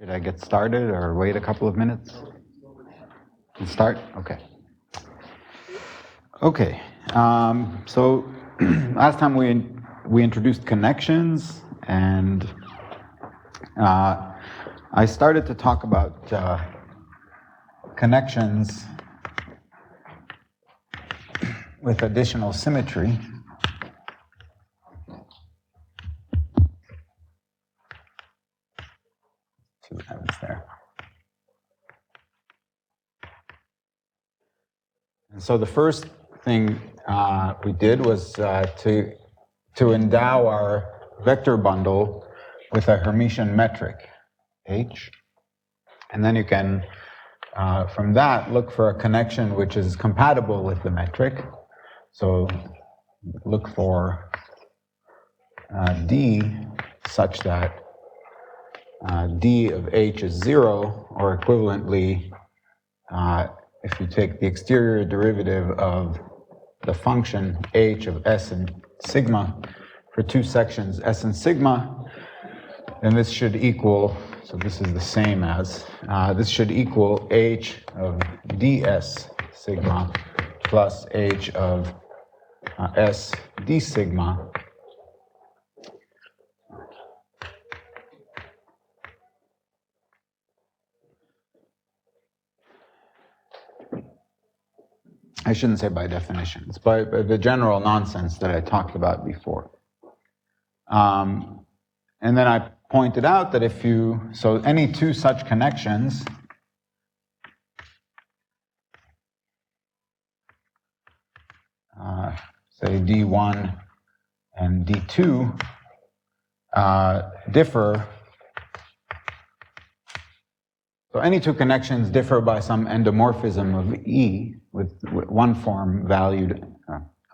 Should I get started or wait a couple of minutes? And start? Okay. Okay. So last time we introduced connections, and I started to talk about connections with additional symmetry. See what happens there. And so the first thing we did was to endow our vector bundle with a Hermitian metric, H. And then you can, from that, look for a connection which is compatible with the metric. So look for D such that D of H is 0, or equivalently, if you take the exterior derivative of the function H of S and sigma for two sections S and sigma, then this should equal, so this is the same as, this should equal H of ds sigma plus H of S d sigma. I shouldn't say by definition, it's by the general nonsense that I talked about before. And then I pointed out that if you, so any two such connections, say D1 and D2, differ. So any two connections differ by some endomorphism of E with one form valued,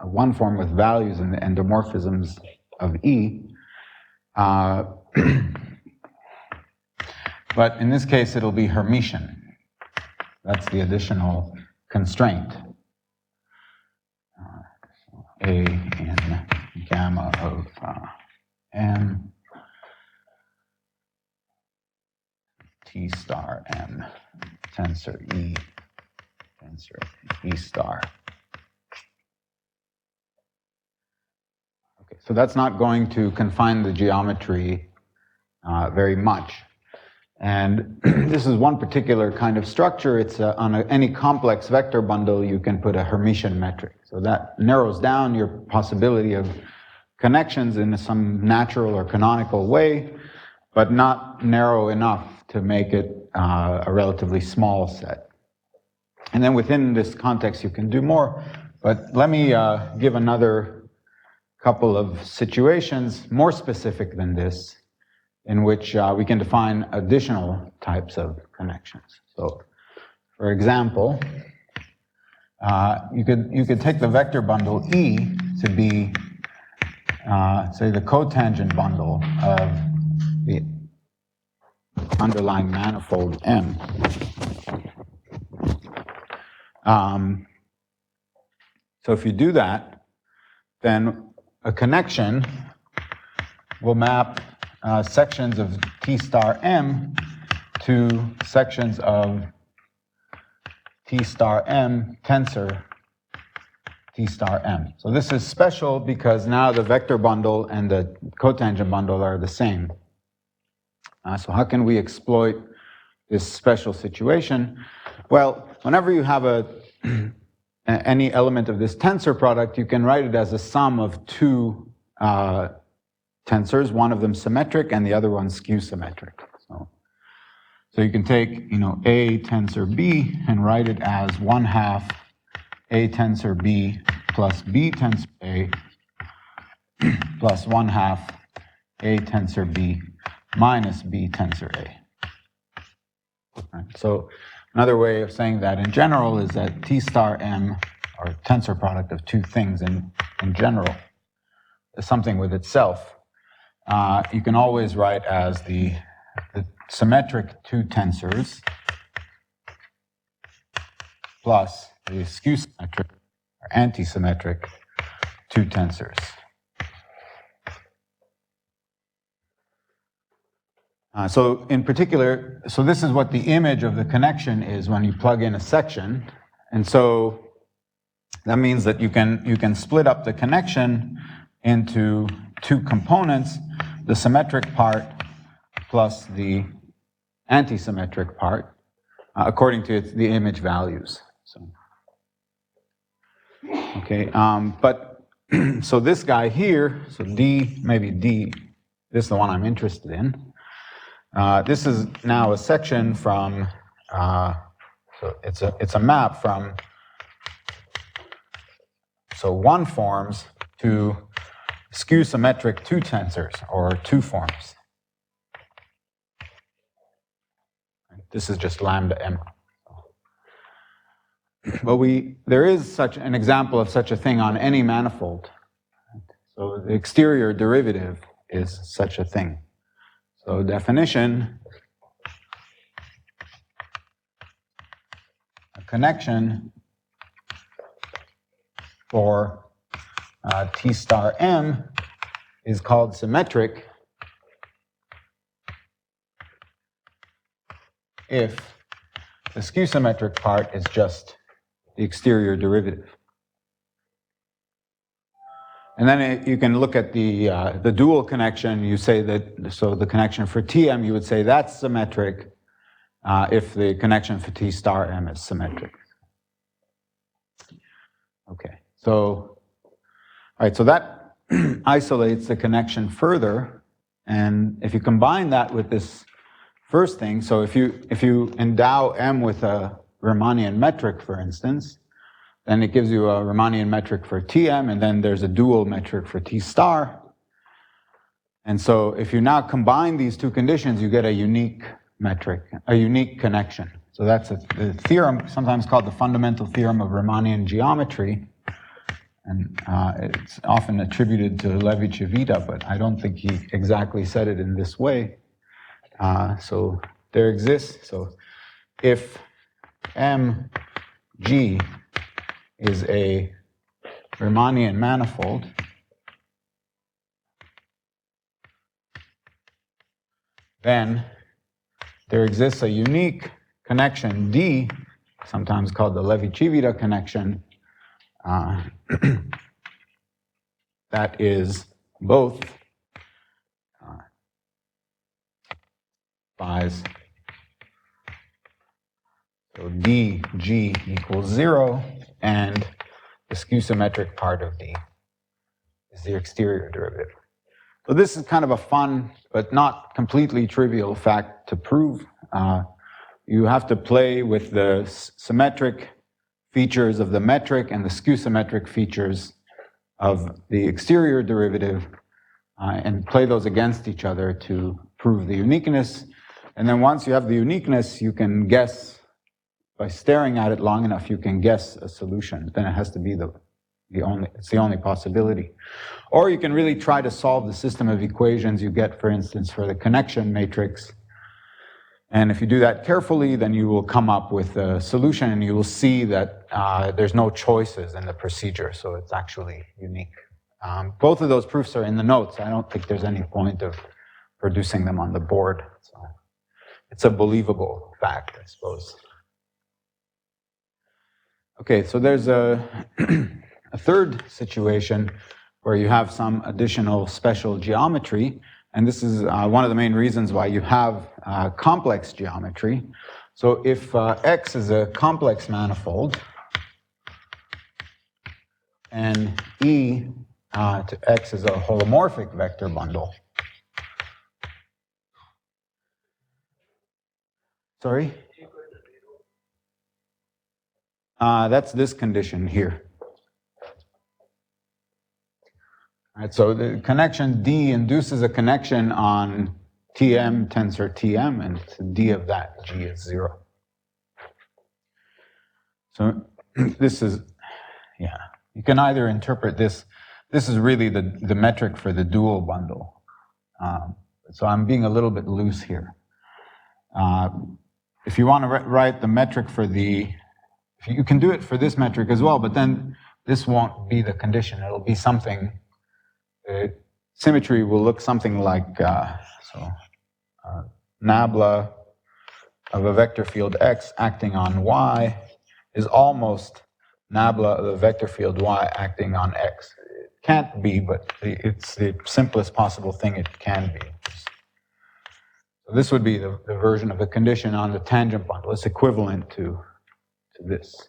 one form with values in the endomorphisms of E. But in this case, it'll be Hermitian. That's the additional constraint. A in gamma of M T star M tensor E star. Okay, so that's not going to confine the geometry very much. And this is one particular kind of structure. It's on any complex vector bundle, you can put a Hermitian metric. So that narrows down your possibility of connections in some natural or canonical way, but not narrow enough to make it a relatively small set. And then within this context, you can do more. But let me give another couple of situations more specific than this, in which we can define additional types of connections. So, for example, you could take the vector bundle E to be, say, the cotangent bundle of the underlying manifold M. So if you do that, then a connection will map sections of T star M to sections of T star M tensor T star M. So this is special because now the vector bundle and the cotangent bundle are the same. So how can we exploit this special situation? Well, whenever you have any element of this tensor product, you can write it as a sum of two tensors, one of them symmetric and the other one skew symmetric. So you can take, A tensor B and write it as 1/2 A tensor B plus B tensor A plus 1/2 A tensor B minus B tensor A. Right. So another way of saying that in general is that T star M, or tensor product of two things in general, is something with itself. You can always write as the symmetric two tensors plus the skew symmetric or anti-symmetric two tensors. So in particular, so this is what the image of the connection is when you plug in a section. And so that means that you can split up the connection into two components, the symmetric part plus the anti-symmetric part, according to the image values. So, okay, but so this guy here, so D, maybe D, this is the one I'm interested in. This is now a section from, so it's a map from, so one forms to skew symmetric two tensors, or two forms. This is just lambda m. But there is such an example of such a thing on any manifold. So the exterior derivative is such a thing. So definition, a connection for T star M is called symmetric if the skew symmetric part is just the exterior derivative. And then you can look at the dual connection. You say that, so the connection for Tm, you would say that's symmetric if the connection for T star M is symmetric. Okay, so, all right, so that isolates the connection further. And if you combine that with this first thing, so if you endow M with a Riemannian metric, for instance, then it gives you a Riemannian metric for Tm, and then there's a dual metric for T star. And so if you now combine these two conditions, you get a unique metric, a unique connection. So that's the theorem, sometimes called the fundamental theorem of Riemannian geometry. And it's often attributed to Levi-Cinta, but I don't think he exactly said it in this way. So there exists, so if Mg is a Riemannian manifold, then there exists a unique connection D, sometimes called the Levi-Cinta connection, that is both buys, so dg equals 0, and the skew symmetric part of D is the exterior derivative. So this is kind of a fun, but not completely trivial fact to prove. You have to play with the symmetric features of the metric and the skew symmetric features of the exterior derivative and play those against each other to prove the uniqueness. And then once you have the uniqueness, you can guess, by staring at it long enough, you can guess a solution. Then it has to be it's the only possibility. Or you can really try to solve the system of equations you get, for instance, for the connection matrix. And if you do that carefully, then you will come up with a solution, and you will see that there's no choices in the procedure, so it's actually unique. Both of those proofs are in the notes. I don't think there's any point of producing them on the board. So it's a believable fact, I suppose. Okay, so there's a third situation where you have some additional special geometry, and this is one of the main reasons why you have complex geometry. So if X is a complex manifold, and E to X is a holomorphic vector bundle. Sorry? That's this condition here. All right, so the connection D induces a connection on Tm tensor Tm, and to D of that, G is 0. So this is, yeah, you can either interpret this is really the metric for the dual bundle. So I'm being a little bit loose here. If you want to write the metric for you can do it for this metric as well, but then this won't be the condition. It'll be something, symmetry will look something like, nabla of a vector field x acting on y is almost nabla of the vector field y acting on x. It can't be, but it's the simplest possible thing it can be. So this would be the version of the condition on the tangent bundle. It's equivalent to this.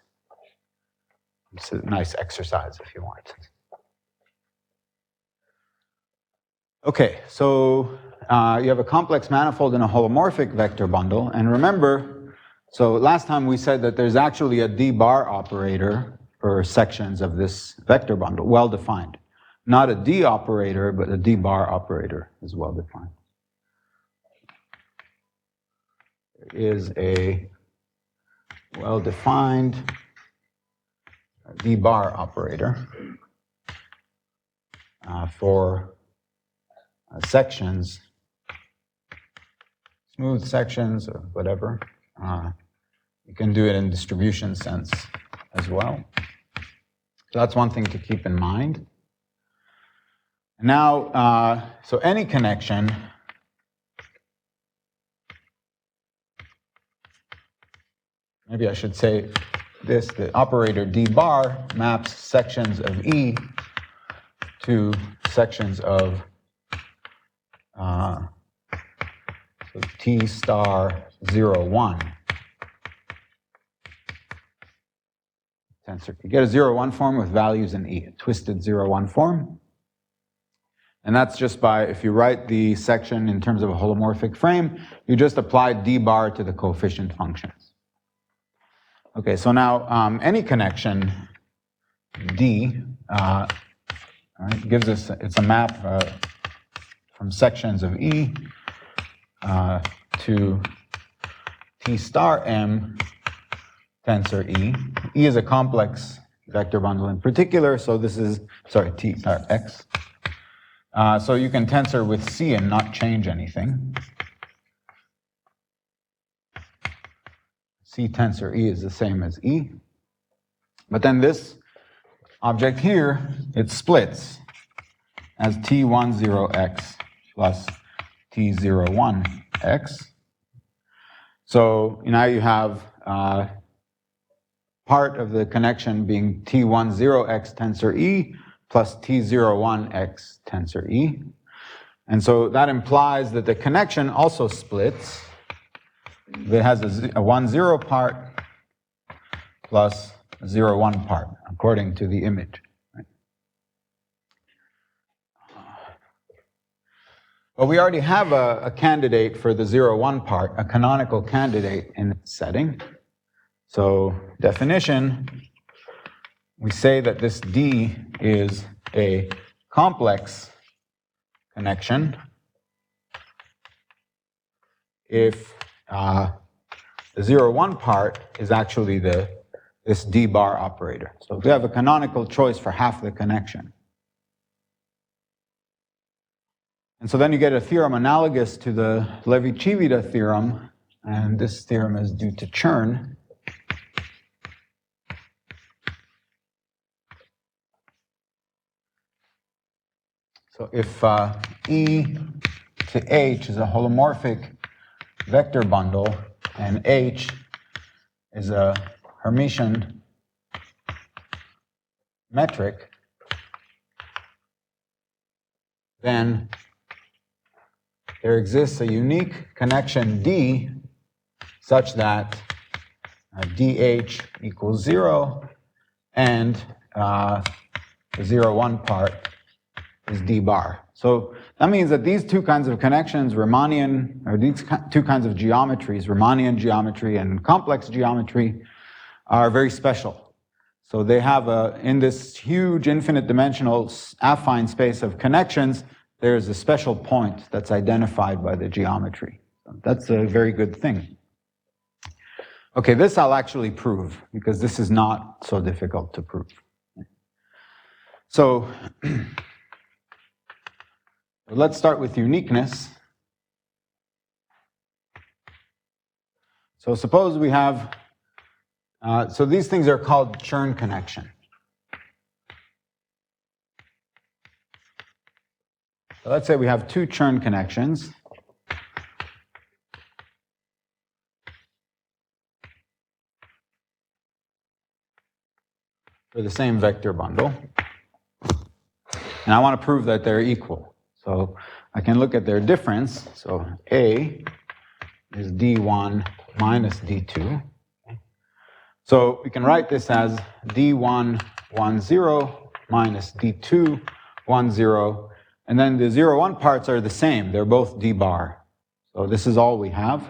It's a nice exercise if you want. Okay, so you have a complex manifold and a holomorphic vector bundle. And remember, so last time we said that there's actually a d-bar operator for sections of this vector bundle, well defined. Not a d operator, but a d-bar operator is well defined. There is a well-defined d-bar operator for sections, smooth sections or whatever. You can do it in distribution sense as well. So that's one thing to keep in mind. Now, so any connection maybe I should say this, the operator d bar maps sections of E to sections of so T star 0, 1. Tensor. You get a 0, 1 form with values in E, a twisted 0, 1 form. And that's just by, if you write the section in terms of a holomorphic frame, you just apply d bar to the coefficient functions. Okay, so now any connection D right, gives us, it's a map from sections of E to T star M tensor E. E is a complex vector bundle in particular, so this is, sorry, T star X. So you can tensor with C and not change anything. C tensor E is the same as E. But then this object here, it splits as T10X plus T01X. So now you have part of the connection being T10X tensor E plus T01X tensor E. And so that implies that the connection also splits. It has a 1, 0 part plus a 0, 1 part, according to the image. Right? But we already have a candidate for the 0, 1 part, a canonical candidate in this setting. So definition, we say that this D is a complex connection if the 0, 1 part is actually this d bar operator. So if we have a canonical choice for half the connection. And so then you get a theorem analogous to the Levi-Civita theorem, and this theorem is due to Chern. So if E to H is a holomorphic vector bundle, and H is a Hermitian metric, then there exists a unique connection D such that DH equals 0 and the 0, 1 part is D bar. So that means that these two kinds of connections, Riemannian, or these two kinds of geometries, Riemannian geometry and complex geometry, are very special. So they have in this huge infinite dimensional affine space of connections, there's a special point that's identified by the geometry. So that's a very good thing. Okay, this I'll actually prove, because this is not so difficult to prove. So let's start with uniqueness. So suppose we have, so these things are called Chern connection. So let's say we have two Chern connections. for the same vector bundle. And I want to prove that they're equal. So I can look at their difference. So A is D1 minus D2. So we can write this as D1, 1, 0 minus D2, 1, 0. And then the 0, 1 parts are the same. They're both D bar. So this is all we have.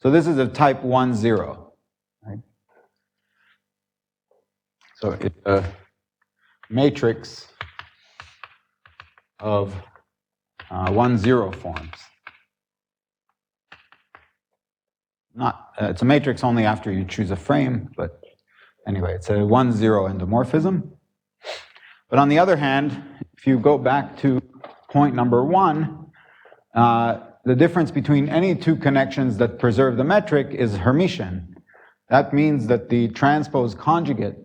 So this is of type 1, 0. Right? So it's a matrix of 1, 0 forms. It's a matrix only after you choose a frame, but anyway, it's a 1, 0 endomorphism. But on the other hand, if you go back to point number 1, the difference between any two connections that preserve the metric is Hermitian. That means that the transpose conjugate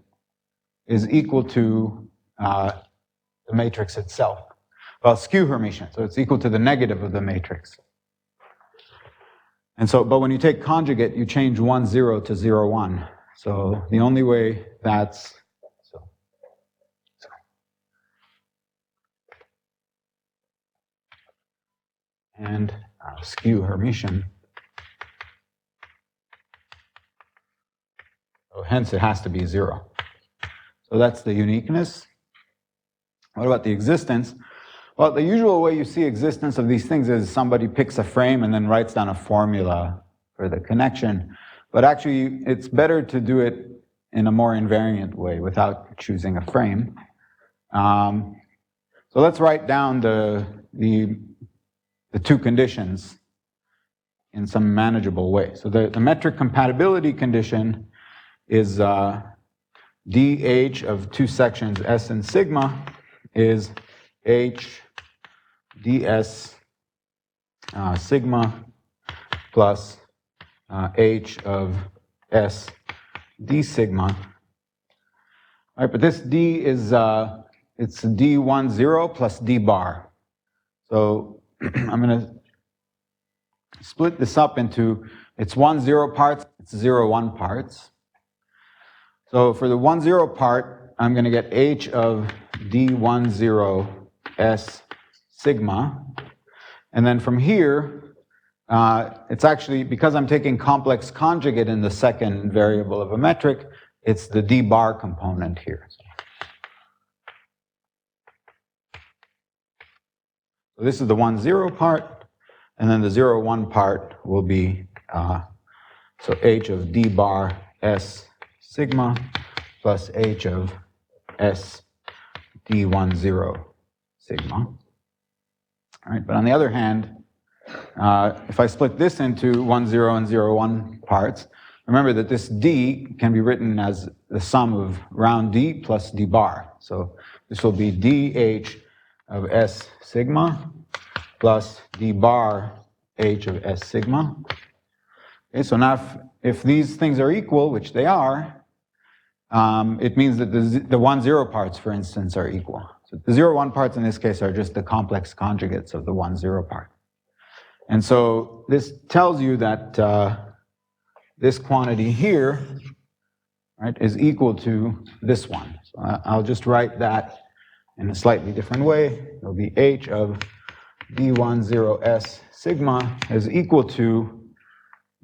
is equal to the matrix itself. Well, skew Hermitian, so it's equal to the negative of the matrix. And so, but when you take conjugate, you change 1, 0 to 0, 1. So the only way that's, and skew Hermitian. So hence it has to be 0. So that's the uniqueness. What about the existence? Well, the usual way you see existence of these things is somebody picks a frame and then writes down a formula for the connection. But actually, it's better to do it in a more invariant way without choosing a frame. So let's write down the two conditions in some manageable way. So the metric compatibility condition is dH of two sections S and sigma is H ds sigma plus H of S d sigma. All right, but this D is, it's D1, 0 plus D bar. So I'm going to split this up into, it's 1, 0 parts, it's 0, 1 parts. So for the 1, 0 part, I'm going to get H of D1, 0 S sigma. And then from here, it's actually, because I'm taking complex conjugate in the second variable of a metric, it's the D bar component here. So this is the 1, 0 part, and then the 0, 1 part will be, so H of D bar S sigma plus H of S D1, 0 sigma. All right, but on the other hand, if I split this into 1, 0 and 0, 1 parts, remember that this D can be written as the sum of round D plus D bar. So this will be DH of S sigma plus D bar H of S sigma. Okay, so now if these things are equal, which they are, it means that the 1, 0 parts, for instance, are equal. So the 0, 1 parts in this case are just the complex conjugates of the 1, 0 part. And so this tells you that this quantity here, right, is equal to this one. So I'll just write that in a slightly different way. It'll be H of D1, 0 S sigma is equal to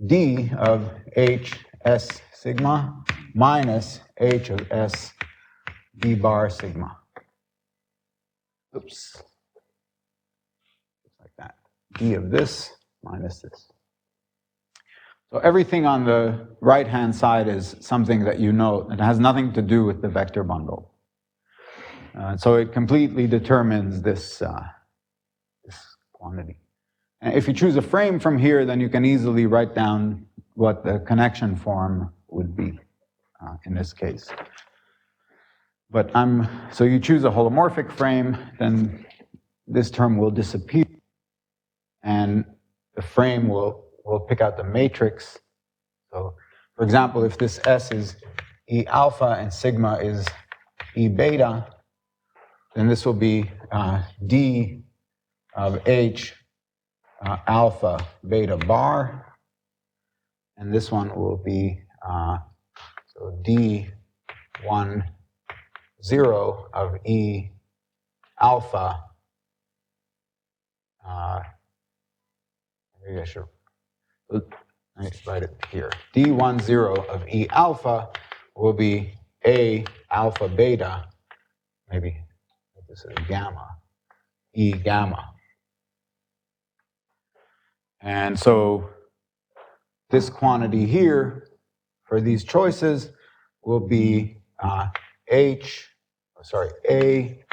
D of H S sigma minus H of S D bar sigma. Oops. Just like that. D of this minus this. So everything on the right-hand side is something that you know. It has nothing to do with the vector bundle. So it completely determines this, this quantity. And if you choose a frame from here, then you can easily write down what the connection form would be in this case. But so you choose a holomorphic frame, then this term will disappear, and the frame will pick out the matrix. So, for example, if this S is E alpha and sigma is E beta, then this will be D of H alpha beta bar, and this one will be so D1 0 of E alpha, maybe I should write it here. D10 of E alpha will be A alpha beta, maybe this is gamma, E gamma. And so this quantity here for these choices will be A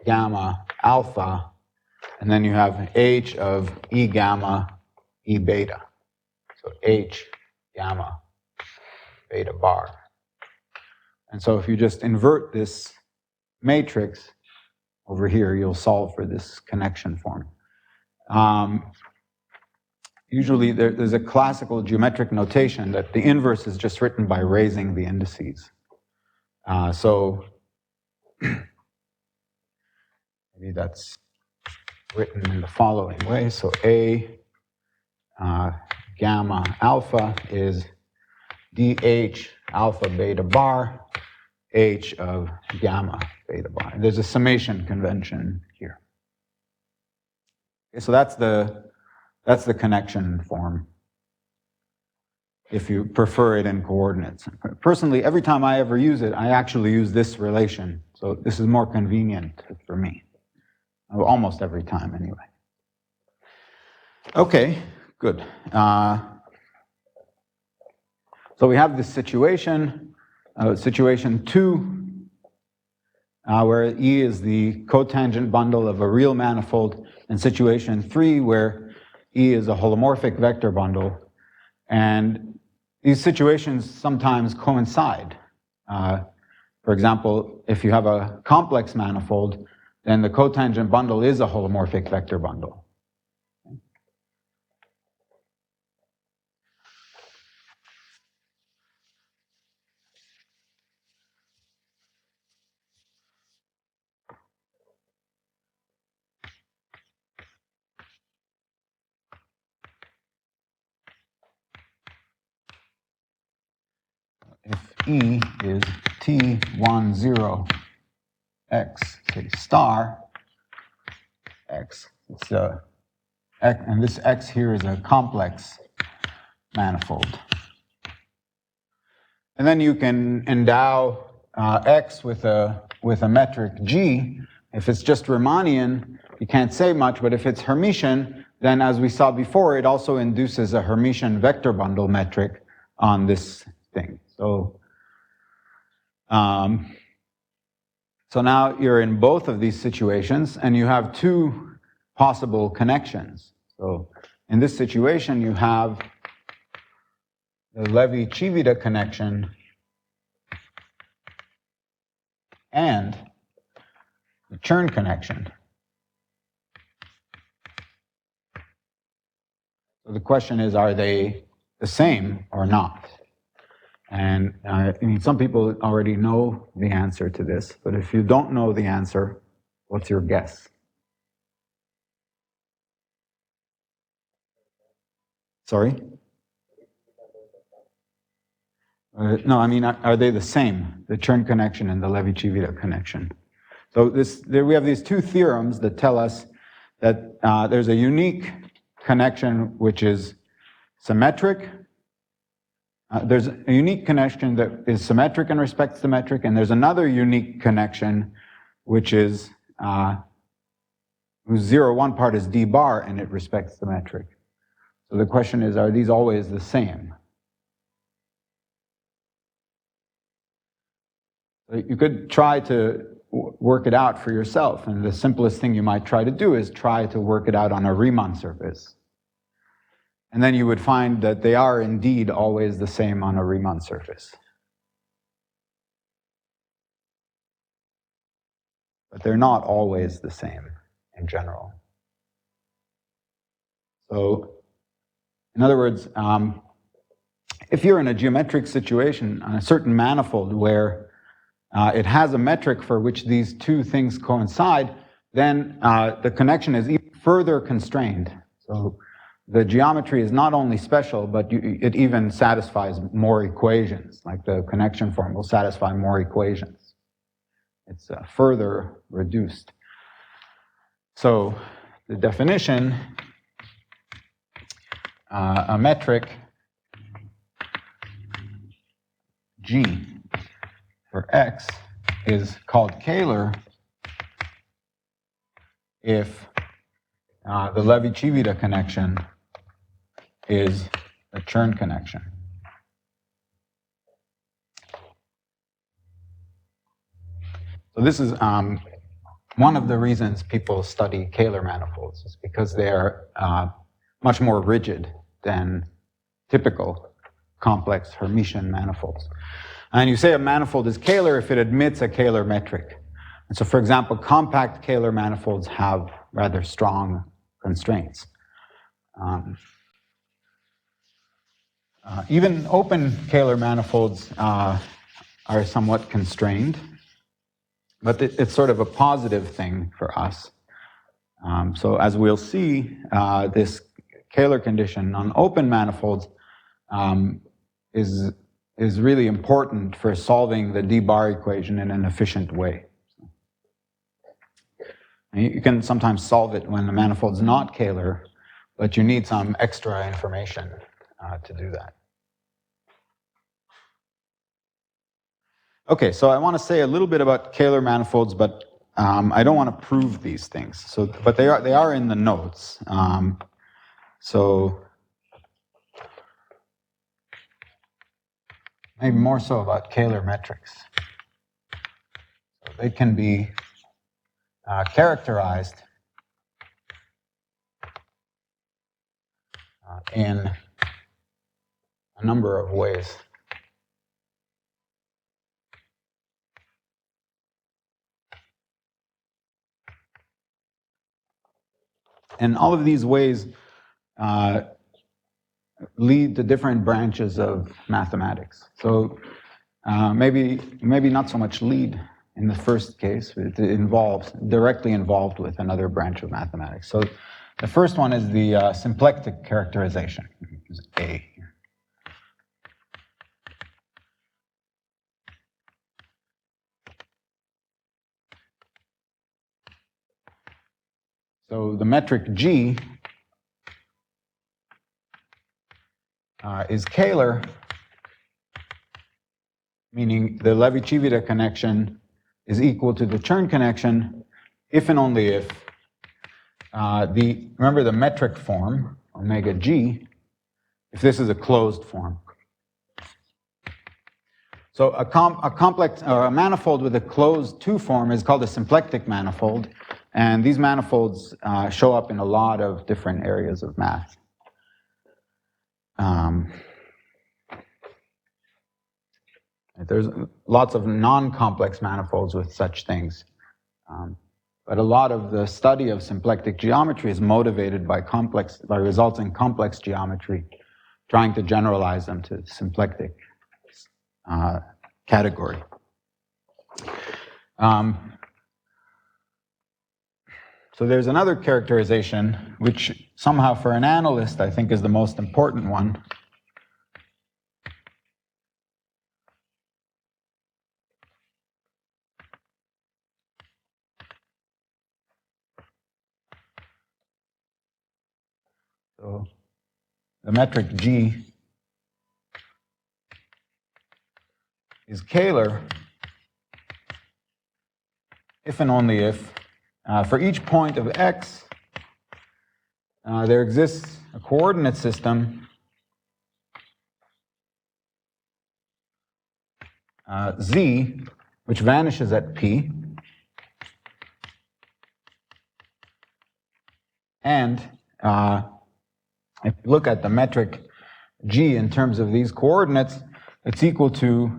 gamma alpha, and then you have H of E gamma, E beta. So H gamma beta bar. And so if you just invert this matrix over here, you'll solve for this connection form. Usually there's a classical geometric notation that the inverse is just written by raising the indices. So maybe that's written in the following way. So A gamma alpha is DH alpha beta bar, H of gamma beta bar. And there's a summation convention here. Okay, so that's the connection form, if you prefer it in coordinates. Personally, every time I ever use it, I actually use this relation. So this is more convenient for me. Almost every time, anyway. Okay, good. So we have this situation, situation 2, where E is the cotangent bundle of a real manifold, and situation 3, where E is a holomorphic vector bundle. And these situations sometimes coincide. For example, if you have a complex manifold, then the cotangent bundle is a holomorphic vector bundle. If E is T10 X, say star X, it's and this X here is a complex manifold. And then you can endow X with a metric G. If it's just Riemannian, you can't say much, but if it's Hermitian, then as we saw before, it also induces a Hermitian vector bundle metric on this thing. So, so now you're in both of these situations, and you have two possible connections. So in this situation, you have the Levi-Civita connection and the Chern connection. So the question is, are they the same or not? And I mean, some people already know the answer to this, but if you don't know the answer, what's your guess? Sorry? No, I mean, are they the same, the Chern connection and the Levi-Civita connection? So we have these two theorems that tell us that there's a unique connection which is symmetric. There's a unique connection that is symmetric in respect to the metric, and there's another unique connection which is whose 0, 1 part is d bar and it respects the metric. So the question is, are these always the same? You could try to work it out for yourself, and the simplest thing you might try to do is try to work it out on a Riemann surface. And then you would find that they are indeed always the same on a Riemann surface. But they're not always the same in general. So, in other words, if you're in a geometric situation on a certain manifold where it has a metric for which these two things coincide, then the connection is even further constrained. So the geometry is not only special, but it even satisfies more equations, like the connection form will satisfy more equations. it's further reduced. So the definition, a metric G for X is called scalar if the Levi-Civita connection is a Chern connection. So this is one of the reasons people study scalar manifolds, is because they are much more rigid than typical complex Hermitian manifolds. And you say a manifold is scalar if it admits a scalar metric. And so, for example, compact scalar manifolds have rather strong constraints. Even open scalar manifolds are somewhat constrained, but it's sort of a positive thing for us. So as we'll see, this scalar condition on open manifolds is really important for solving the d-bar equation in an efficient way. And you can sometimes solve it when the manifold's not scalar, but you need some extra information to do that. Okay, so I want to say a little bit about scalar manifolds, but I don't want to prove these things. So, but they are in the notes. So maybe more so about scalar metrics. So they can be characterized in a number of ways. And all of these ways lead to different branches of mathematics. So maybe not so much lead in the first case, it involves, directly involved with another branch of mathematics. So the first one is the symplectic characterization, which is A here. So the metric G is scalar, meaning the Levi-Civita connection is equal to the Chern connection if and only if remember the metric form, omega G, if this is a closed form. So a complex, or a manifold with a closed 2 form is called a symplectic manifold, and these manifolds show up in a lot of different areas of math. There's lots of non-complex manifolds with such things. But a lot of the study of symplectic geometry is motivated by results in complex geometry, trying to generalize them to symplectic category. So there's another characterization, which somehow for an analyst I think is the most important one. So the metric G is scalar if and only if for each point of x there exists a coordinate system z which vanishes at p, and if you look at the metric G in terms of these coordinates, it's equal to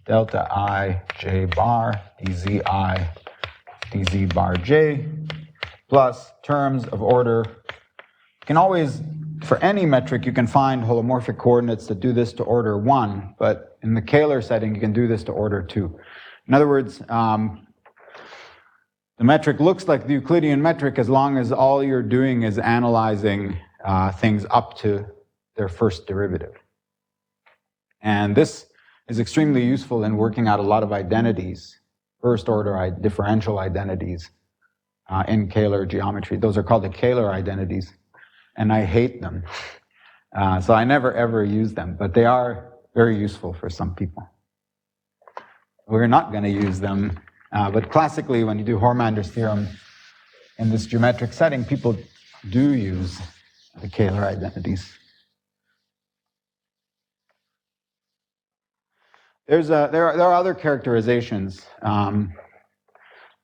delta I j bar dz I dz bar j plus terms of order. You can always, for any metric, you can find holomorphic coordinates that do this to order 1, but in the scalar setting, you can do this to order 2. In other words, the metric looks like the Euclidean metric as long as all you're doing is analyzing things up to their first derivative. And this is extremely useful in working out a lot of identities, first-order differential identities in Kähler geometry. Those are called the Kähler identities, and I hate them. So I never ever use them, but they are very useful for some people. We're not going to use them, but classically when you do Hörmander's theorem in this geometric setting, people do use the Kähler identities. There are other characterizations.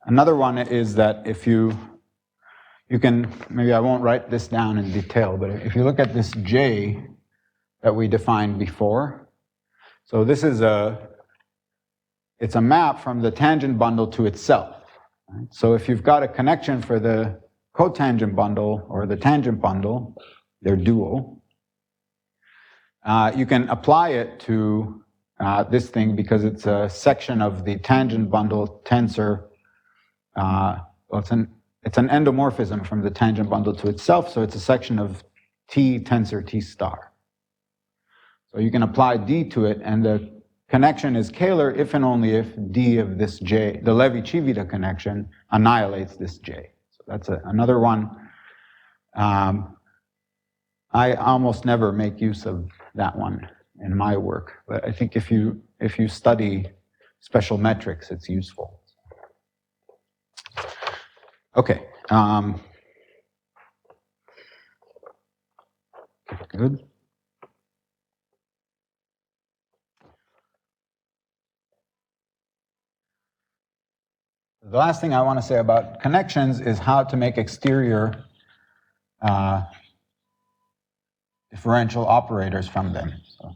Another one is that if you can, maybe I won't write this down in detail, but if you look at this J that we defined before, so this is it's a map from the tangent bundle to itself. Right? So if you've got a connection for the cotangent bundle or the tangent bundle, they're dual, you can apply it to this thing because it's a section of the tangent bundle tensor. Well, it's an endomorphism from the tangent bundle to itself, so it's a section of T tensor T star. So you can apply D to it, and the connection is Kähler if and only if D of this J, the Levi-Civita connection, annihilates this J. So that's another one. I almost never make use of that one in my work, but I think if you study special metrics, it's useful. Okay. Good. The last thing I want to say about connections is how to make exterior differential operators from them. So.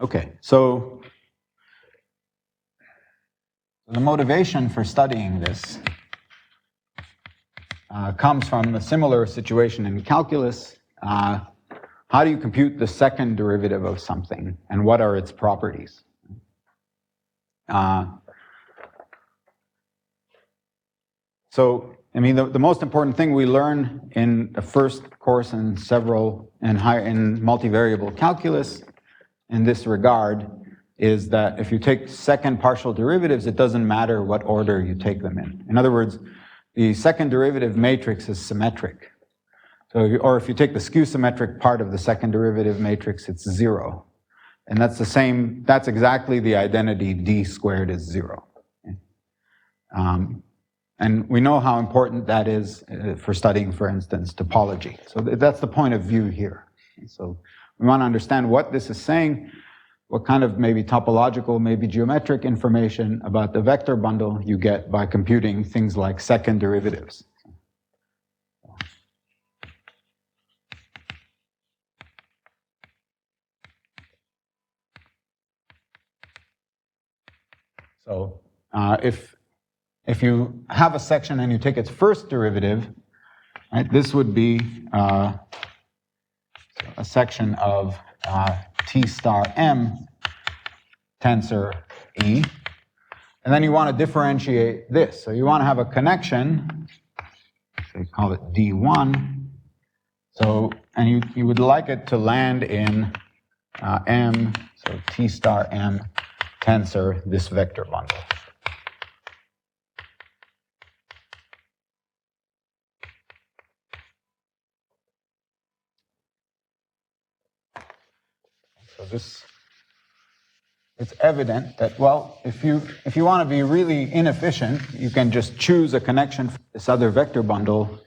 Okay, so the motivation for studying this comes from a similar situation in calculus. How do you compute the second derivative of something, and what are its properties? So, I mean, the most important thing we learn in the first course and in multivariable calculus in this regard is that if you take second partial derivatives, it doesn't matter what order you take them in. In other words, the second derivative matrix is symmetric. So, or if you take the skew symmetric part of the second derivative matrix, it's 0. And that's exactly the identity D squared is 0. And we know how important that is for studying, for instance, topology. So that's the point of view here. So we want to understand what this is saying, what kind of maybe topological, maybe geometric information about the vector bundle you get by computing things like second derivatives. So if you have a section and you take its first derivative, right, this would be a section of T star M tensor E, and then you want to differentiate this. So you want to have a connection, so you call it D1. So, and you would like it to land in M, so T star M tensor this vector bundle. So it's evident that, well, if you want to be really inefficient, you can just choose a connection for this other vector bundle,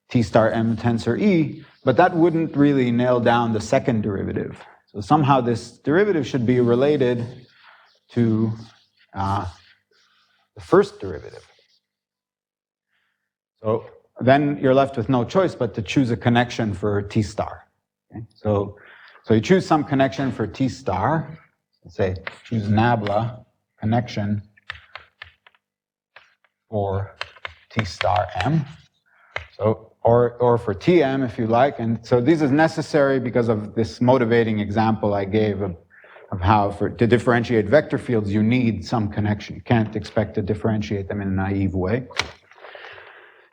T star M tensor E, but that wouldn't really nail down the second derivative. So somehow this derivative should be related to the first derivative. So then you're left with no choice but to choose a connection for T star. Okay? So you choose some connection for T star. Let's say choose nabla connection for T star M. So or for Tm if you like. And so this is necessary because of this motivating example I gave of how to differentiate vector fields, you need some connection. You can't expect to differentiate them in a naive way.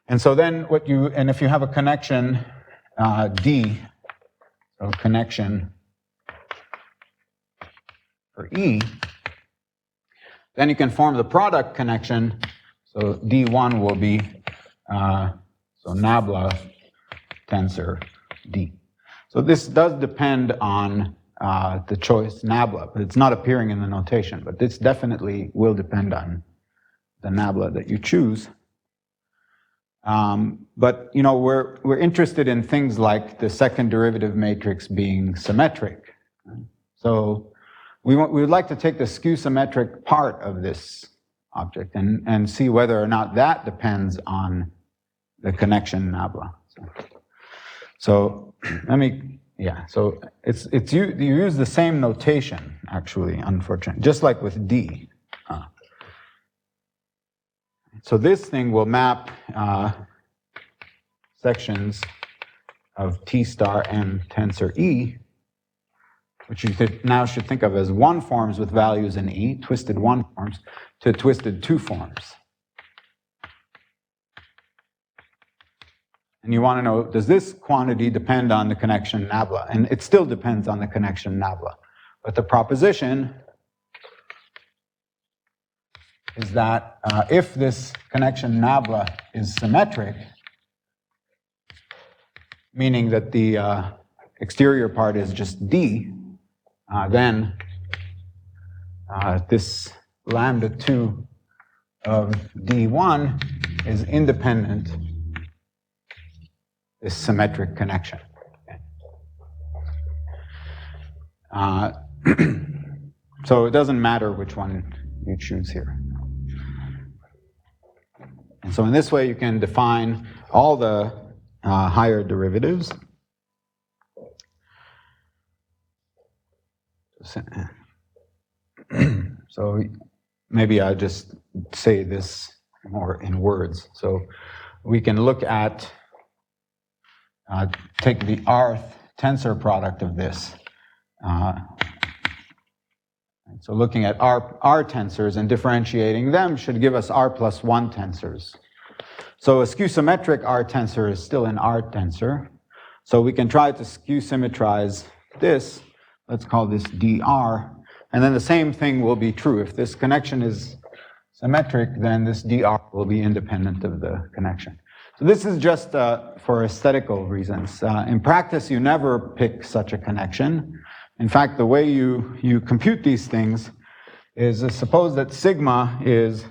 And so then if you have a connection D, so connection for E, then you can form the product connection. So D1 will be, so nabla tensor D. So this does depend on the choice nabla, but it's not appearing in the notation, but this definitely will depend on the nabla that you choose. But we're interested in things like the second derivative matrix being symmetric. So we would like to take the skew symmetric part of this object and see whether or not that depends on the connection nabla. So let me, so you use the same notation actually, unfortunately, just like with D. So this thing will map sections of T star M tensor E, which you now should think of as one forms with values in E, twisted one forms, to twisted two forms. And you want to know, does this quantity depend on the connection nabla? And it still depends on the connection nabla. But the proposition is that if this connection nabla is symmetric, meaning that the exterior part is just D, then this lambda 2 of D1 is independent this symmetric connection. So it doesn't matter which one you choose here. And so in this way you can define all the higher derivatives. So maybe I'll just say this more in words. So we can look at, take the R tensor product of this. So looking at R tensors and differentiating them should give us R plus 1 tensors. So a skew symmetric R tensor is still an R tensor. So we can try to skew symmetrize this. Let's call this dr. And then the same thing will be true. If this connection is symmetric, then this dr will be independent of the connection. So this is just for aesthetical reasons. In practice, you never pick such a connection. In fact, the way you compute these things is suppose that sigma is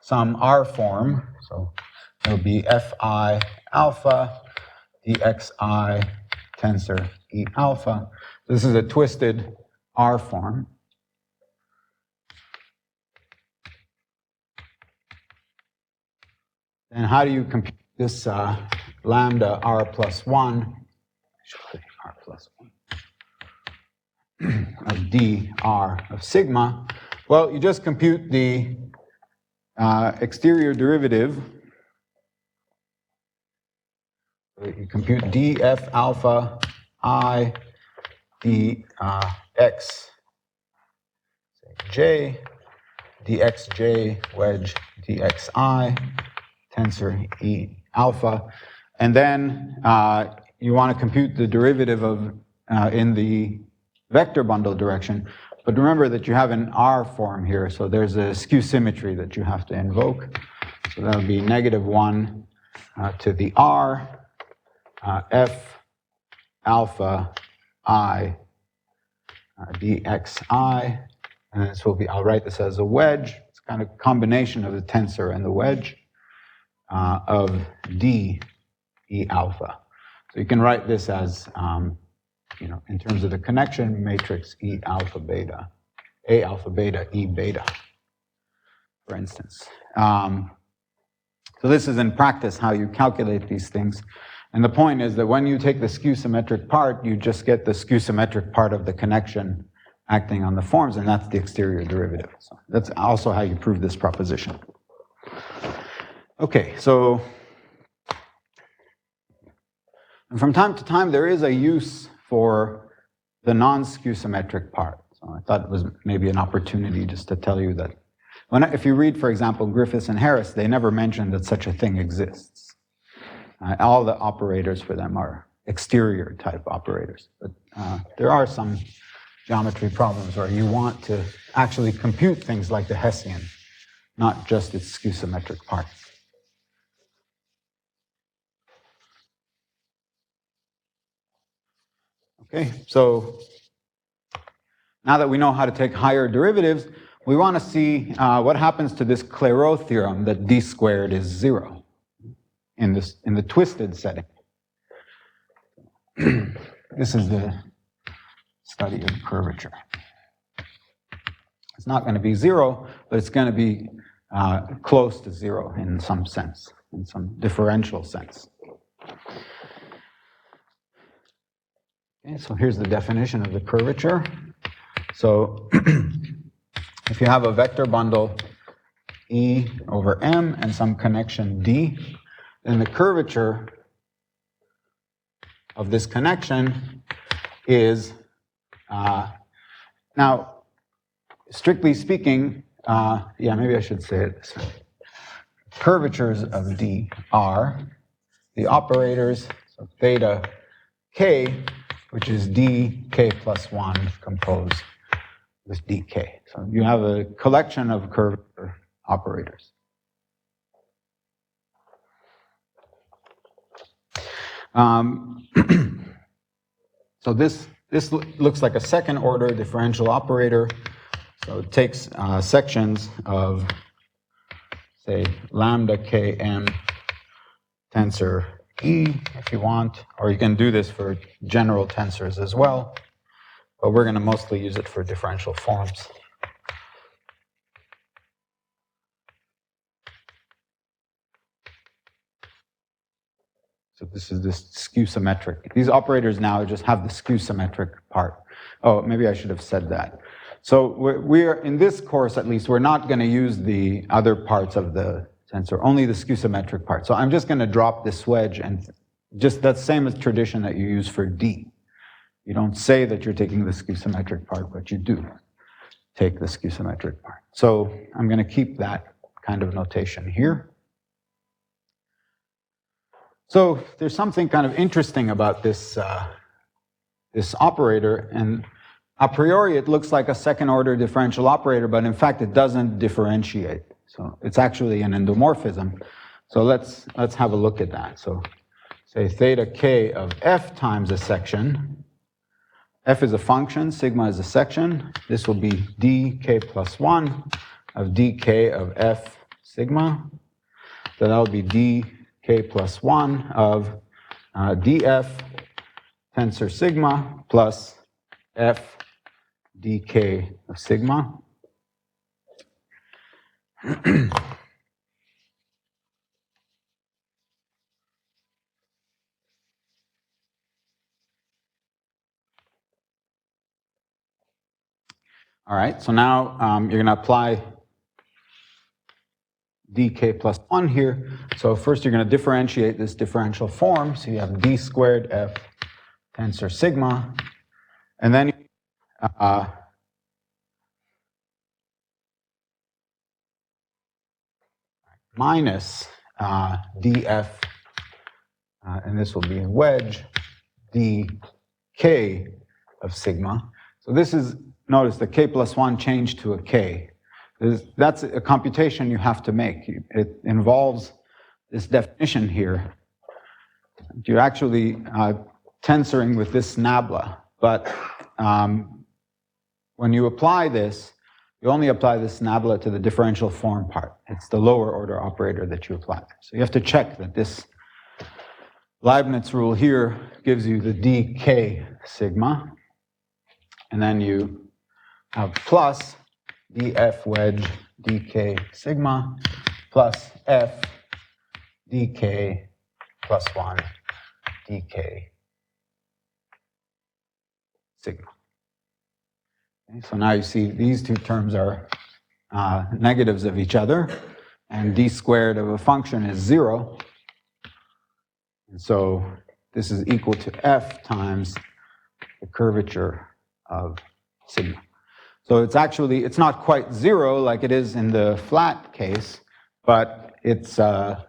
some R form. So it'll be Fi alpha dxi tensor E alpha. This is a twisted R form. And how do you compute this lambda R plus 1? Actually, R plus 1 of dr of sigma. Well, you just compute the exterior derivative. So you compute df alpha I dx j dxj wedge dxi tensor E alpha, and then you want to compute the derivative of in the vector bundle direction. But remember that you have an R form here, so there's a skew symmetry that you have to invoke. So that would be -1 to the R f alpha I dxi, and this will be, I'll write this as a wedge. It's kind of a combination of the tensor and the wedge of d E alpha. So you can write this as, in terms of the connection matrix E alpha beta, A alpha beta, E beta, for instance. So this is in practice how you calculate these things. And the point is that when you take the skew symmetric part, you just get the skew symmetric part of the connection acting on the forms, and that's the exterior derivative. So that's also how you prove this proposition. Okay, so and from time to time there is a use for the non-skew symmetric part. So I thought it was maybe an opportunity just to tell you that if you read, for example, Griffiths and Harris, they never mention that such a thing exists. All the operators for them are exterior type operators. But there are some geometry problems where you want to actually compute things like the Hessian, not just its skew-symmetric part. Okay, so now that we know how to take higher derivatives, we want to see what happens to this Clairaut theorem that d squared is 0 in the twisted setting. This is the study of curvature. It's not going to be 0, but it's going to be close to 0 in some sense, in some differential sense. Okay, so here's the definition of the curvature. So if you have a vector bundle E over M and some connection D, then the curvature of this connection is, now, strictly speaking, yeah, maybe I should say it this way. Curvatures of D are the operators, so theta k, which is dk plus 1 composed with dk. So you have a collection of curvature operators. So this looks like a second order differential operator. So it takes sections of, say, lambda km tensor E, if you want, or you can do this for general tensors as well, but we're going to mostly use it for differential forms. So this is this skew-symmetric. These operators now just have the skew-symmetric part. Oh, maybe I should have said that. So we're in this course, at least, we're not going to use the other parts of the tensor, only the skew-symmetric part. So I'm just going to drop this wedge, and just that same as tradition that you use for D. You don't say that you're taking the skew-symmetric part, but you do take the skew-symmetric part. So I'm going to keep that kind of notation here. So there's something kind of interesting about this, this operator, and a priori it looks like a second order differential operator, but in fact it doesn't differentiate. So it's actually an endomorphism. So let's have a look at that. So say theta k of f times a section. F is a function, sigma is a section. This will be dk plus 1 of dk of f sigma. So that will be dk plus 1 of df tensor sigma plus f dk of sigma. All right, so now you're going to apply dk plus 1 here. So first you're going to differentiate this differential form. So you have d squared f tensor sigma. And then minus df, and this will be a wedge, dk of sigma. So this is, notice the k plus 1 changed to a k. That's a computation you have to make. It involves this definition here. You're actually tensoring with this nabla, but when you apply this, you only apply this nabla to the differential form part. It's the lower order operator that you apply. So you have to check that this Leibniz rule here gives you the dk sigma, and then you have plus df wedge dk sigma plus f dk plus 1 dk sigma. Okay, so now you see these two terms are negatives of each other, and d squared of a function is 0. And so this is equal to f times the curvature of sigma. So it's not quite zero like it is in the flat case, but it's a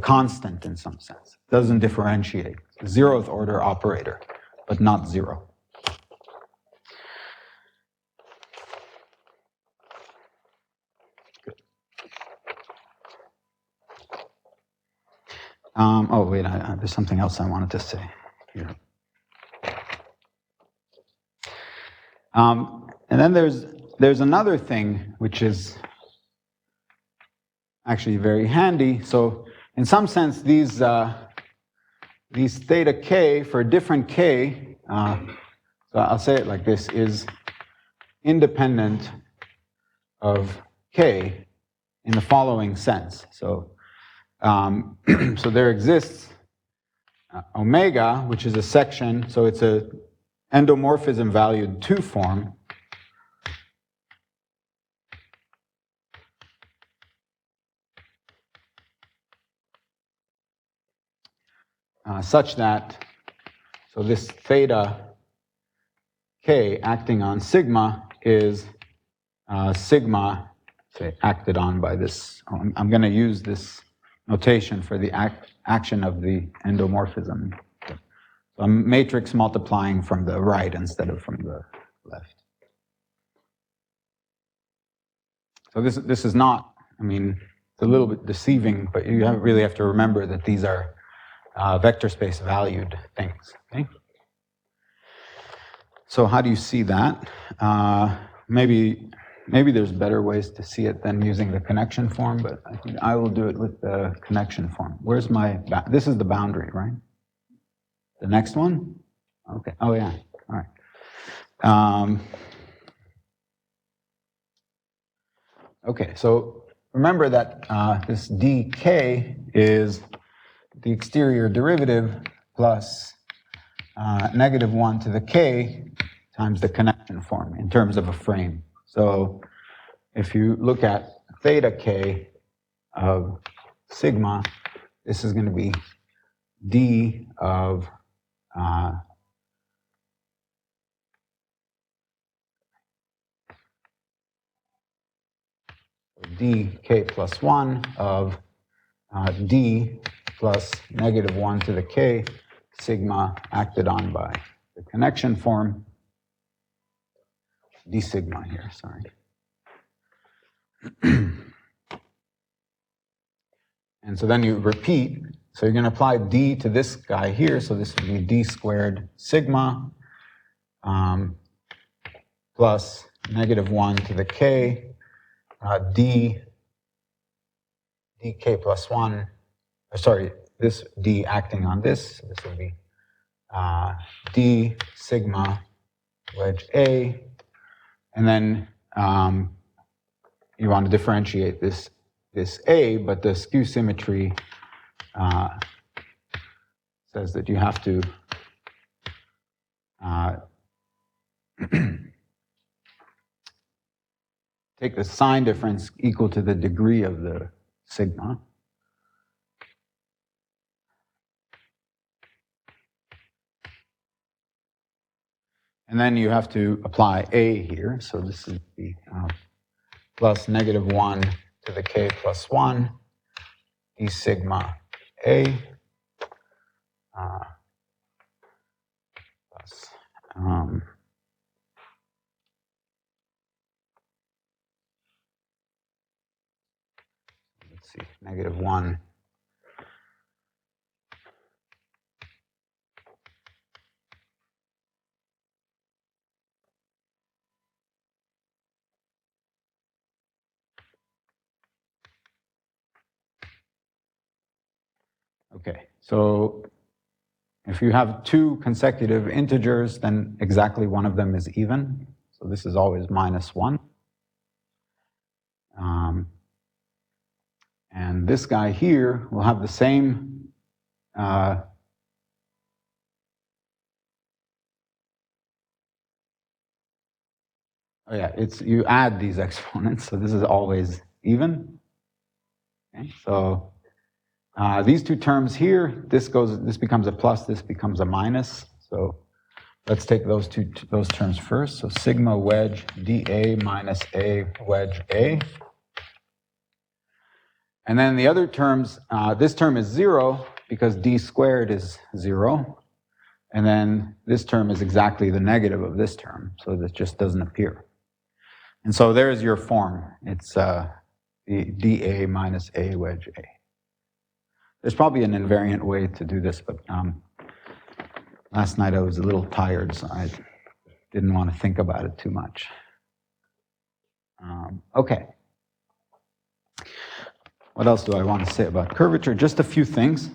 constant in some sense. It doesn't differentiate. It's a 0th order operator, but not zero. Oh wait, there's something else I wanted to say here. And then there's another thing which is actually very handy. So in some sense, these theta k for a different k, so I'll say it like this, is independent of k in the following sense. So so there exists omega, which is a section, so it's a endomorphism valued 2 form. Such that, so this theta k acting on sigma is sigma, say, acted on by this. I'm going to use this notation for the action of the endomorphism. So I'm matrix multiplying from the right instead of from the left. So this is not, I mean, it's a little bit deceiving, but you really have to remember that these are vector space valued things. Okay? So how do you see that? Maybe there's better ways to see it than using the connection form, but I think I will do it with the connection form. Where's my, this is the boundary, right? The next one? Okay, oh yeah, all right. Okay, so remember that this dk is the exterior derivative plus -1 to the k times the connection form in terms of a frame. So if you look at theta k of sigma, this is going to be d of dk plus 1 of d plus -1 to the k sigma acted on by the connection form, d sigma here, sorry. And so then you repeat, so you're going to apply d to this guy here, so this would be d squared sigma plus -1 to the k dk plus 1, sorry, this d acting on this, so this would be d sigma wedge a, and then you want to differentiate this a, but the skew symmetry says that you have to take the sign difference equal to the degree of the sigma. And then you have to apply a here, so this is the plus -1 to the k plus 1 d sigma a plus let's see, -1 Okay, so if you have two consecutive integers, then exactly one of them is even. So this is always -1. And this guy here will have the same oh yeah, you add these exponents, so this is always even. Okay, so these two terms here, this becomes a plus, this becomes a minus. So let's take those terms first. So sigma wedge dA minus A wedge A. And then the other terms, this term is 0 because d squared is 0. And then this term is exactly the negative of this term, so this just doesn't appear. And so there's your form. It's the dA minus A wedge A. There's probably an invariant way to do this, but last night I was a little tired, so I didn't want to think about it too much. Okay. What else do I want to say about curvature? Just a few things.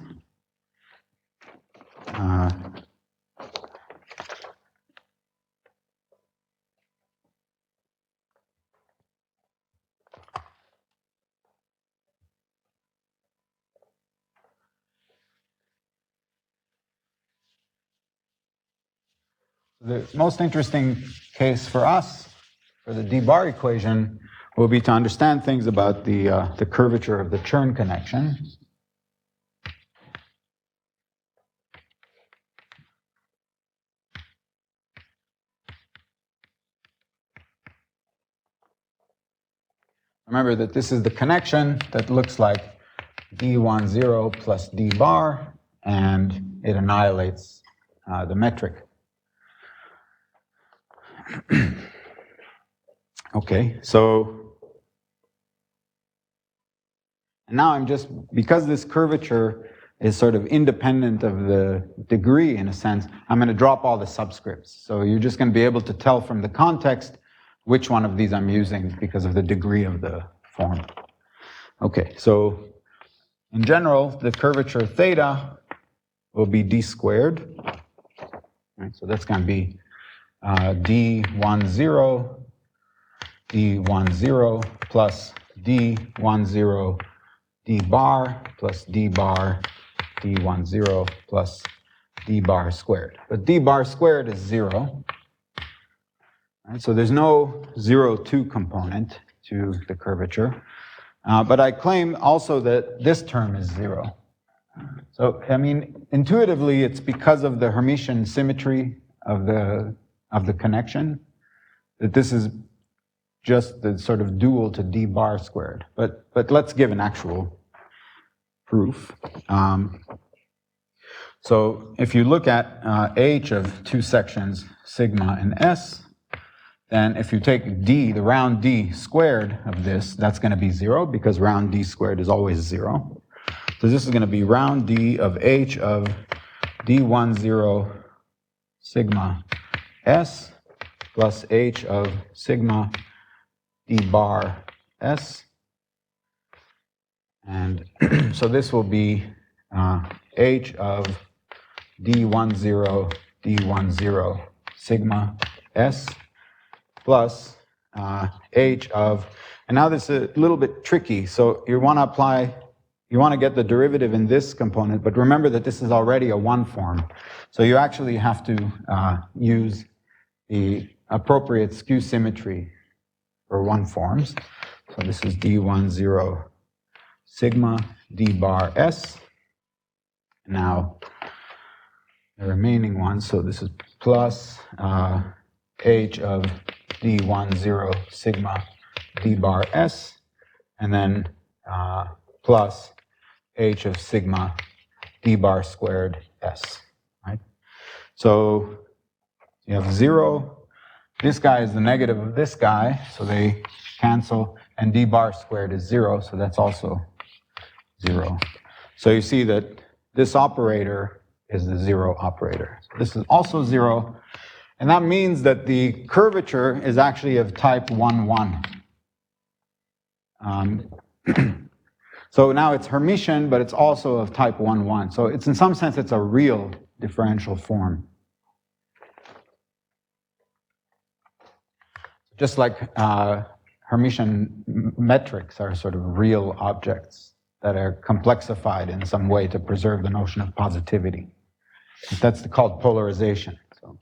The most interesting case for us, for the d-bar equation, will be to understand things about the curvature of the Chern connection. Remember that this is the connection that looks like d10 plus d-bar, and it annihilates the metric. Okay, so now I'm just, because this curvature is sort of independent of the degree in a sense, I'm going to drop all the subscripts. So you're just going to be able to tell from the context which one of these I'm using because of the degree of the form. Okay, so in general, the curvature theta will be d squared. Right, so that's going to be d10 plus d10 d bar plus d bar d10 plus d bar squared. But d bar squared is 0. Right, so there's no 0-2 component to the curvature. But I claim also that this term is 0. So, I mean, intuitively, it's because of the Hermitian symmetry of the connection that this is just the sort of dual to d bar squared. But let's give an actual proof. So if you look at H of two sections, sigma and S, then if you take d, the round d squared of this, that's going to be 0 because round d squared is always 0. So this is going to be round d of H of d10 sigma S plus H of sigma d bar S. And so this will be H of d10 sigma S plus H of, and now this is a little bit tricky. So you want to get the derivative in this component, but remember that this is already a one form. So you actually have to use the appropriate skew symmetry for one forms. So this is d10 sigma d bar S. Now the remaining one, so this is plus H of d10 sigma d bar S, and then plus H of sigma d bar squared S, right? So you have 0. This guy is the negative of this guy, so they cancel, and d bar squared is 0, so that's also 0. So you see that this operator is the 0 operator. So this is also 0, and that means that the curvature is actually of type 1, 1. So now it's Hermitian, but it's also of type 1, 1. So it's, in some sense, it's a real differential form. Just like Hermitian metrics are sort of real objects that are complexified in some way to preserve the notion of positivity. That's called polarization. So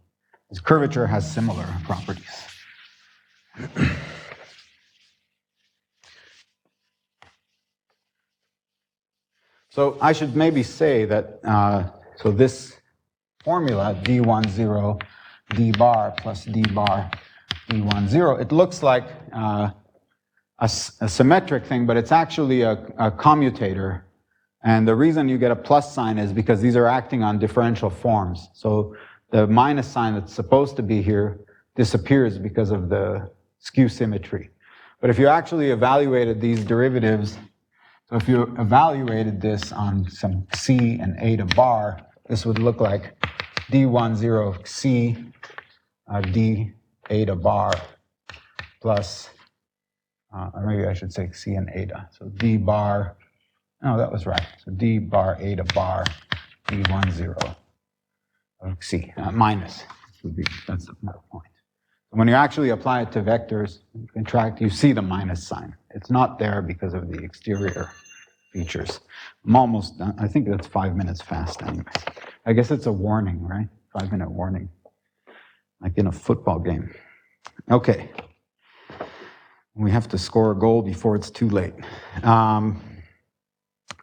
this curvature has similar properties. So I should maybe say that, so this formula, d10 d bar plus d bar d1, 0. It looks like a symmetric thing, but it's actually a commutator. And the reason you get a plus sign is because these are acting on differential forms. So the minus sign that's supposed to be here disappears because of the skew symmetry. But if you actually evaluated these derivatives, so if you evaluated this on some c and eta bar, this would look like d1, 0 c d eta bar plus, or maybe I should say c and eta. So d bar, no, that was right. So d bar eta bar d1, 0 of c minus would be, that's the point. When you actually apply it to vectors, you contract, you see the minus sign. It's not there because of the exterior features. I'm almost done. I think that's 5 minutes fast anyways. I guess it's a warning, right? 5-minute warning, like in a football game. Okay. We have to score a goal before it's too late.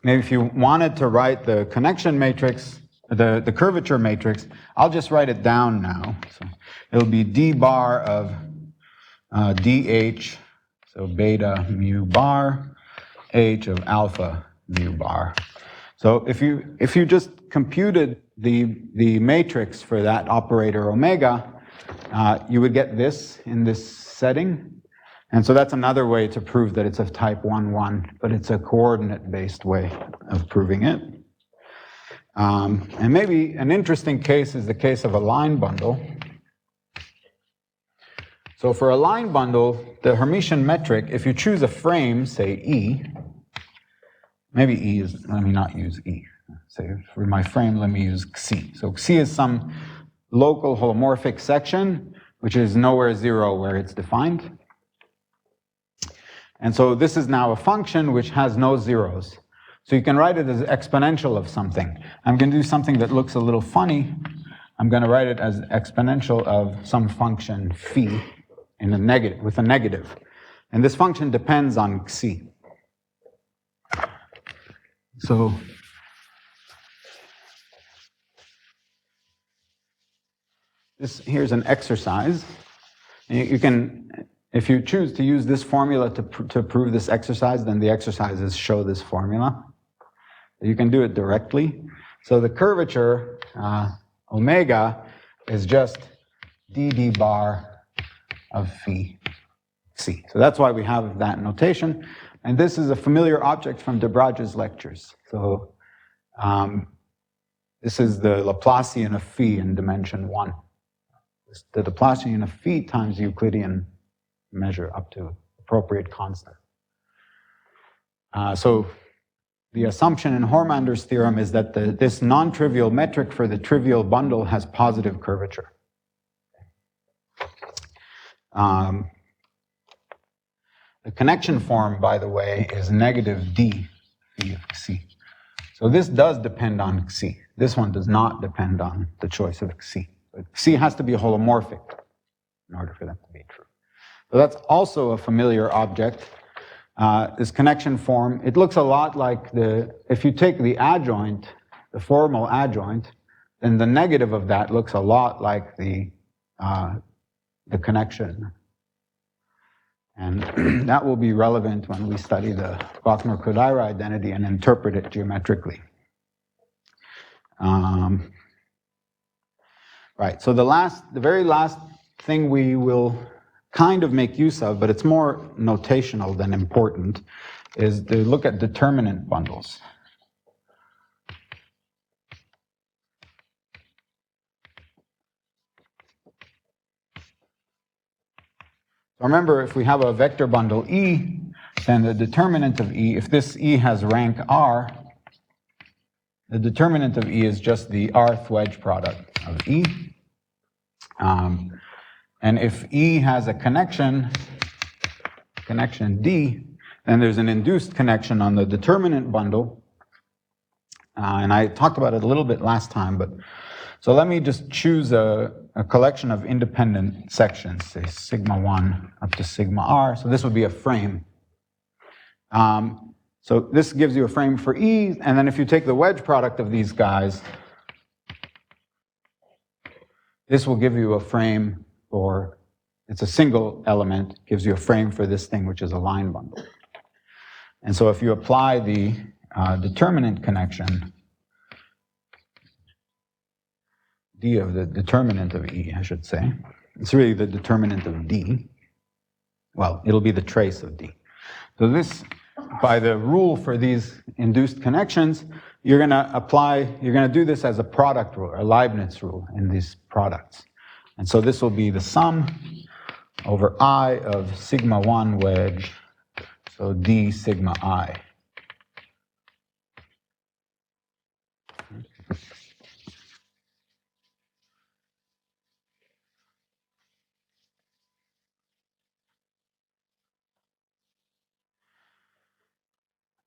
Maybe if you wanted to write the connection matrix, the curvature matrix, I'll just write it down now. So it'll be d bar of dh, so beta mu bar, h of alpha mu bar. So if you just computed the matrix for that operator omega, you would get this in this setting. And so that's another way to prove that it's of type 1,1, but it's a coordinate-based way of proving it. And maybe an interesting case is the case of a line bundle. So for a line bundle, the Hermitian metric, if you choose a frame, say E, maybe E is, let me not use E. Say for my frame, let me use Xi. So Xi is some local holomorphic section, which is nowhere 0 where it's defined. And so this is now a function which has no zeros. So you can write it as exponential of something. I'm going to do something that looks a little funny. I'm going to write it as exponential of some function phi in a negative, with a negative. And this function depends on Xi. So here's an exercise. You can, if you choose to use this formula to prove this exercise, then the exercises show this formula. You can do it directly. So the curvature, omega, is just dd bar of phi c. So that's why we have that notation. And this is a familiar object from Debraj's lectures. So this is the Laplacian of phi in dimension 1. The Laplacian of phi times Euclidean measure up to appropriate constant. So the assumption in Hörmander's theorem is that this non-trivial metric for the trivial bundle has positive curvature. The connection form, by the way, is negative d phi of Xi. So this does depend on Xi. This one does not depend on the choice of Xi. But Xi has to be holomorphic in order for that to be true. So that's also a familiar object. This connection form, it looks a lot like if you take the adjoint, the formal adjoint, then the negative of that looks a lot like the connection. And that will be relevant when we study the Bochner-Kodaira identity and interpret it geometrically. Right, so the very last thing we will kind of make use of, but it's more notational than important, is to look at determinant bundles. Remember, if we have a vector bundle E, then the determinant of E, if this E has rank R, the determinant of E is just the rth wedge product of E. And if E has a connection D, then there's an induced connection on the determinant bundle. And I talked about it a little bit last time, but so let me just choose a collection of independent sections, say sigma 1 up to sigma r. So this would be a frame. So this gives you a frame for E, and then if you take the wedge product of these guys, this will give you a frame for, it's a single element, gives you a frame for this thing, which is a line bundle. And so if you apply the determinant connection, D of the determinant of E, I should say, it's really the determinant of D. Well, it'll be the trace of D. So this, by the rule for these induced connections, you're going to do this as a product rule, a Leibniz rule in these products. And so this will be the sum over I of sigma 1 wedge, so D sigma I.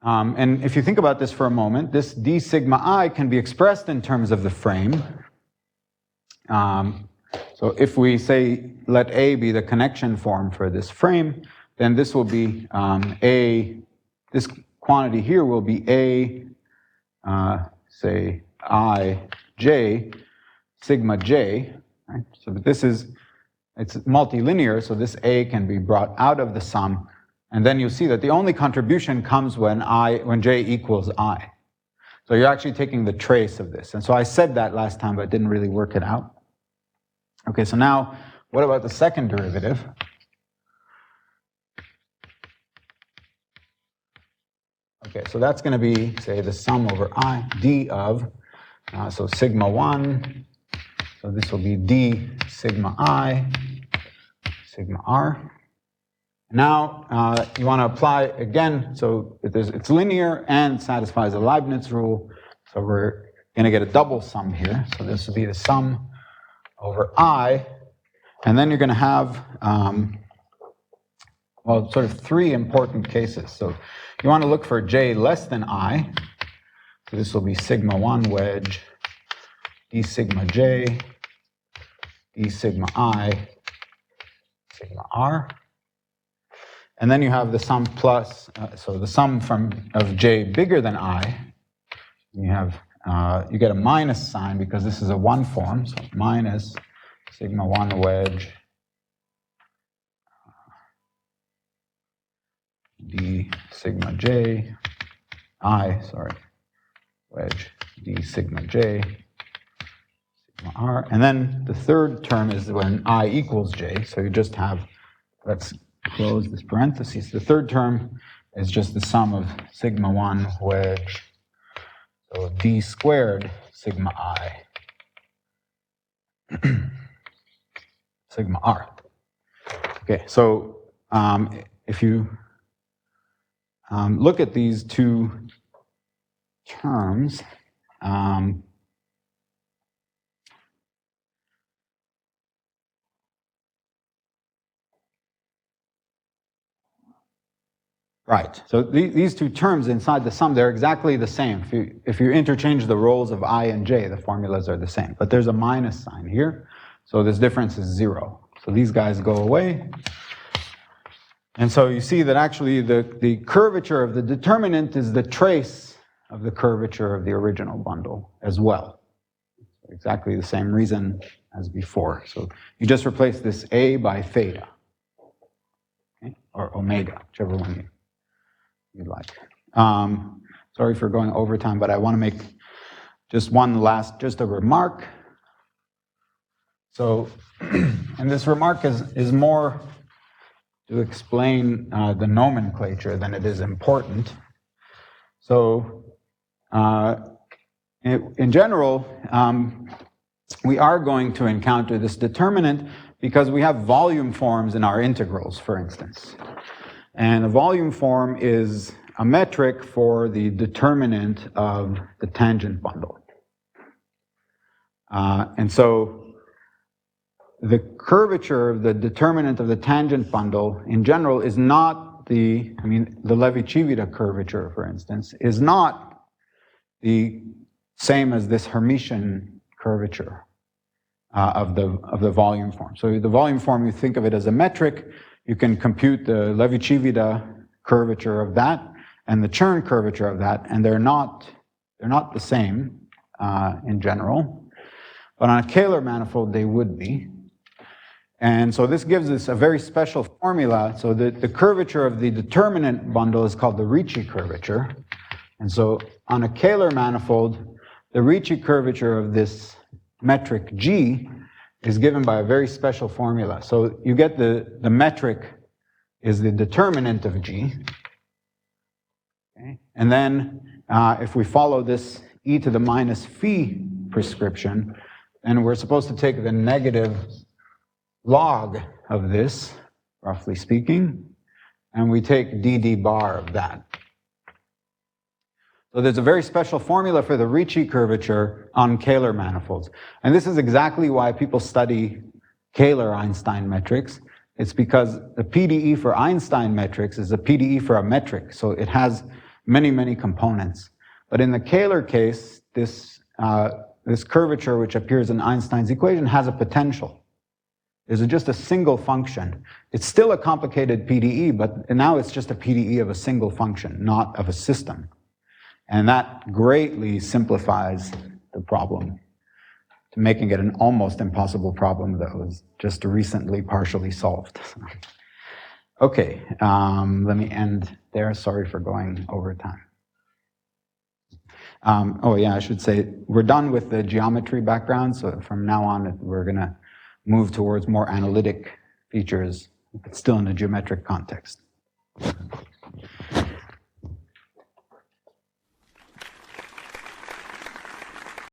And if you think about this for a moment, this D sigma I can be expressed in terms of the frame. So if we say, let A be the connection form for this frame, then this will be this quantity here will be A, say I, J, sigma J, right? So this is, it's multilinear, so this A can be brought out of the sum. And then you see that the only contribution comes when J equals I. So you're actually taking the trace of this. And so I said that last time, but didn't really work it out. Okay, so now, what about the second derivative? Okay, so that's going to be, say, the sum over I, D of, so sigma 1, so this will be D sigma I, sigma R. Now, you want to apply, again, so it's linear and satisfies the Leibniz rule, so we're going to get a double sum here. So this will be the sum over I, and then you're going to have, well, sort of three important cases. So you want to look for J less than I, so this will be sigma 1 wedge, D sigma J, D sigma I, sigma R. And then you have the sum plus, so the sum of J bigger than I, you have, you get a minus sign because this is a one form, so minus sigma 1 wedge D sigma J, wedge D sigma J, sigma R. And then the third term is when I equals J, so you just have, let's close this parenthesis. The third term is just the sum of sigma 1 wedge, so D squared sigma I, sigma R. Okay, so if you look at these two terms, right, so these two terms inside the sum, they're exactly the same. If you interchange the roles of I and J, the formulas are the same. But there's a minus sign here, so this difference is 0. So these guys go away. And so you see that actually the curvature of the determinant is the trace of the curvature of the original bundle as well. Exactly the same reason as before. So you just replace this A by theta, okay? Or omega, whichever one you'd like. Sorry for going over time, but I want to make just a remark. So, and this remark is more to explain the nomenclature than it is important. So, in general, we are going to encounter this determinant because we have volume forms in our integrals, for instance. And a volume form is a metric for the determinant of the tangent bundle. And so the curvature of the determinant of the tangent bundle in general is not the Levi-Cinta curvature, for instance, is not the same as this Hermitian curvature of the volume form. So the volume form, you think of it as a metric. You can compute the Levi-Cinta curvature of that and the Chern curvature of that, and they're not the same in general. but on a Kähler manifold they would be. And so this gives us a very special formula. So the curvature of the determinant bundle is called the Ricci curvature. And so on a Kähler manifold, the Ricci curvature of this metric G is given by a very special formula. So you get the metric is the determinant of G. Okay. And then if we follow this e to the minus phi prescription, then we're supposed to take the negative log of this, roughly speaking, and we take dd bar of that. So there's a very special formula for the Ricci curvature on Kähler manifolds. And this is exactly why people study Kähler-Einstein metrics. It's because the PDE for Einstein metrics is a PDE for a metric, so it has many, many components. But in the Kähler case, this curvature which appears in Einstein's equation has a potential. There's just a single function. It's still a complicated PDE, but now it's just a PDE of a single function, not of a system. And that greatly simplifies the problem to making it an almost impossible problem that was just recently partially solved. Okay, let me end there. Sorry for going over time. Oh yeah, I should say, we're done with the geometry background, so from now on we're gonna move towards more analytic features, but still in a geometric context.